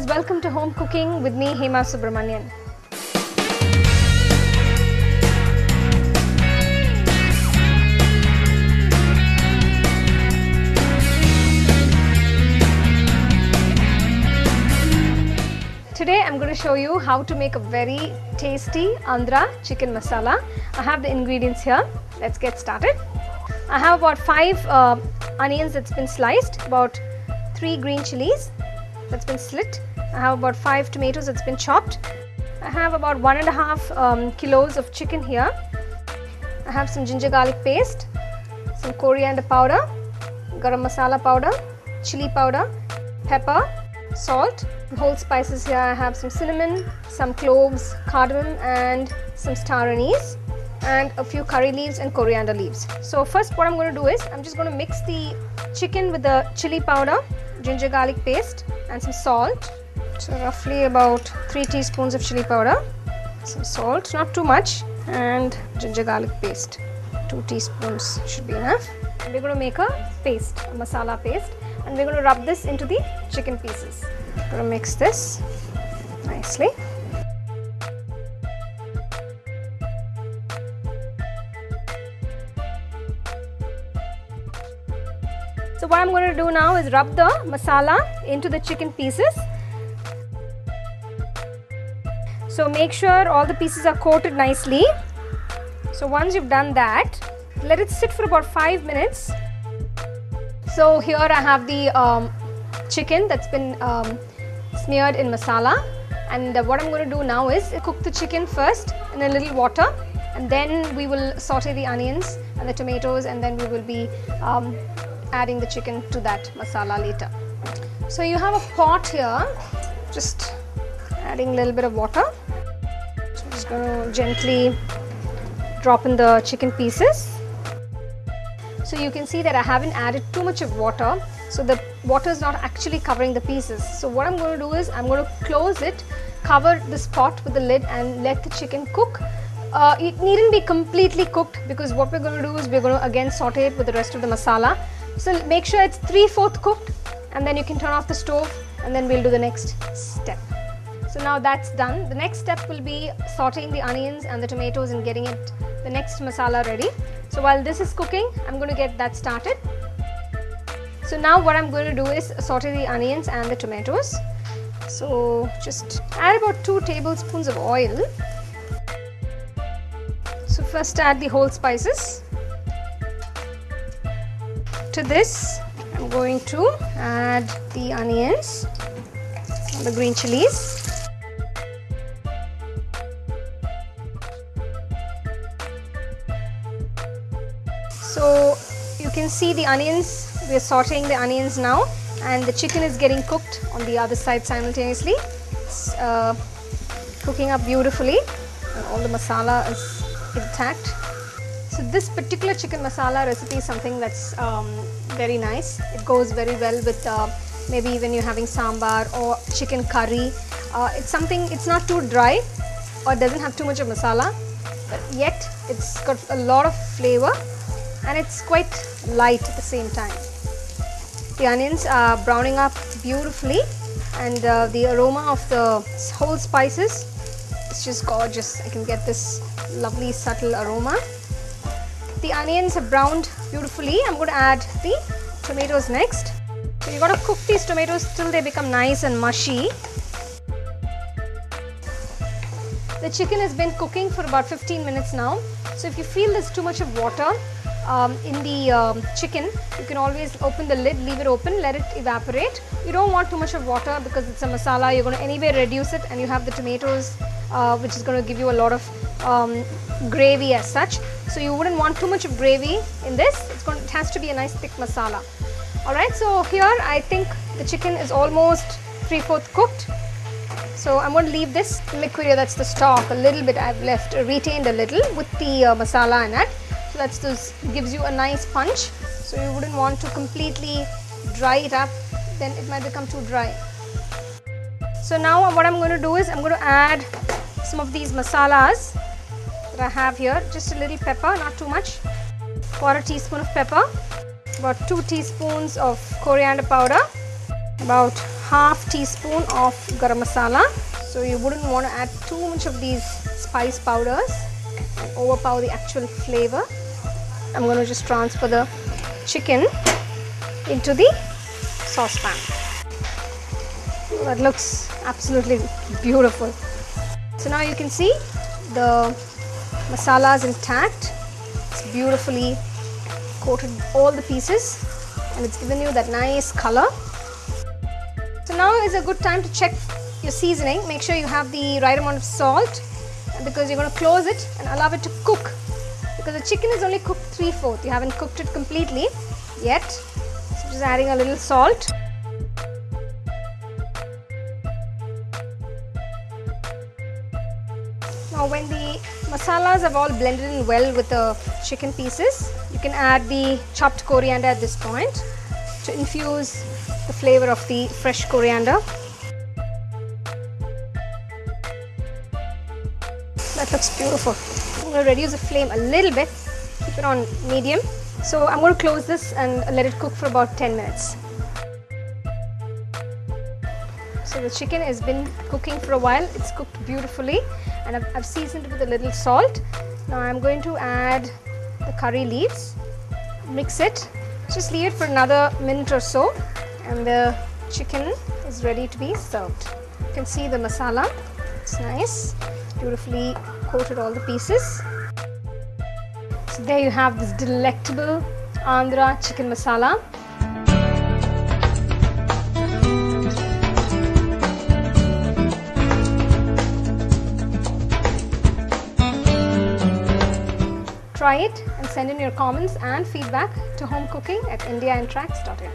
viewers, welcome to Home Cooking with me, Hema Subramanian. Today I'm going to show you how to make a very tasty Andhra chicken masala. I have the ingredients here. Let's get started. I have about 5 onions that's been sliced, about 3 green chilies that's been slit. I have about 5 tomatoes that's been chopped. I have about 1.5 kilos of chicken here. I have some ginger garlic paste, some coriander powder, garam masala powder, chili powder, pepper, salt, whole spices here. I have some cinnamon, some cloves, cardamom and some star anise, and a few curry leaves and coriander leaves. So first what I'm going to do is I'm just going to mix the chicken with the chili powder, ginger garlic paste and some salt. So roughly about 3 teaspoons of chili powder, some salt, not too much, and ginger garlic paste, 2 teaspoons should be enough. And we're going to make a paste, a masala paste, and we're going to rub this into the chicken pieces. I'm going to mix this nicely. So what I'm going to do now is rub the masala into the chicken pieces. So make sure all the pieces are coated nicely. So once you've done that, let it sit for about 5 minutes. So here I have the chicken that's been smeared in masala, and what I'm going to do now is cook the chicken first in a little water, and then we will saute the onions and the tomatoes, and then we will be adding the chicken to that masala later. So you have a pot here, just adding a little bit of water. So I'm just going to gently drop in the chicken pieces. So you can see that I haven't added too much of water, so the water is not actually covering the pieces. So what I'm going to do is I'm going to close it, cover this pot with the lid and let the chicken cook. It needn't be completely cooked, because what we're going to do is we're going to again saute it with the rest of the masala. So make sure it's 3/4 cooked, and then you can turn off the stove, and then we'll do the next step. So now that's done. The next step will be sauteing the onions and the tomatoes and getting it, the next masala ready. So while this is cooking, I'm going to get that started. So now what I'm going to do is saute the onions and the tomatoes. So just add about 2 tablespoons of oil. So first add the whole spices. To this I'm going to add the onions and the green chilies. So you can see the onions, we are sauteing the onions now, and the chicken is getting cooked on the other side simultaneously. It's cooking up beautifully, and all the masala is intact. So this particular chicken masala recipe is something that's very nice. It goes very well with maybe when you're having sambar or chicken curry. It's not too dry or doesn't have too much of masala, but yet it's got a lot of flavor and it's quite light at the same time. The onions are browning up beautifully, and the aroma of the whole spices is just gorgeous. I can get this lovely subtle aroma. The onions have browned beautifully. I'm going to add the tomatoes next. So you got to cook these tomatoes till they become nice and mushy. The chicken has been cooking for about 15 minutes now. So if you feel there's too much of water in the chicken, you can always open the lid, leave it open, let it evaporate. You don't want too much of water because it's a masala. You're going to anyway reduce it, and you have the tomatoes, which is going to give you a lot of gravy as such. So you wouldn't want too much of gravy in this. It has to be a nice thick masala. Alright, so here I think the chicken is almost 3/4 cooked. So I'm going to leave this liquid here, that's the stock, a little bit I've left, retained a little with the masala in it. So this gives you a nice punch. So you wouldn't want to completely dry it up, then it might become too dry. So now what I'm going to do is I'm going to add some of these masalas that I have here. Just a little pepper, not too much. 1/4 teaspoon of pepper, about 2 teaspoons of coriander powder, about half teaspoon of garam masala. So you wouldn't want to add too much of these spice powders and overpower the actual flavor. I'm going to just transfer the chicken into the saucepan. That looks absolutely beautiful. So now you can see the masala is intact. It's beautifully coated all the pieces and it's given you that nice color. So now is a good time to check your seasoning. Make sure you have the right amount of salt, because you're going to close it and allow it to cook, because the chicken is only cooked 3/4. You haven't cooked it completely yet. So just adding a little salt. Now when the masalas have all blended in well with the chicken pieces, you can add the chopped coriander at this point to infuse the flavor of the fresh coriander. That looks beautiful. I'm going to reduce the flame a little bit, keep it on medium. So I'm going to close this and let it cook for about 10 minutes. So the chicken has been cooking for a while. It's cooked beautifully and I've seasoned it with a little salt. Now I'm going to add the curry leaves, mix it, just leave it for another minute or so and the chicken is ready to be served. You can see the masala, it's nice, beautifully coated all the pieces. So there you have this delectable Andhra chicken masala. Try it and send in your comments and feedback to homecooking@indiaintracts.in.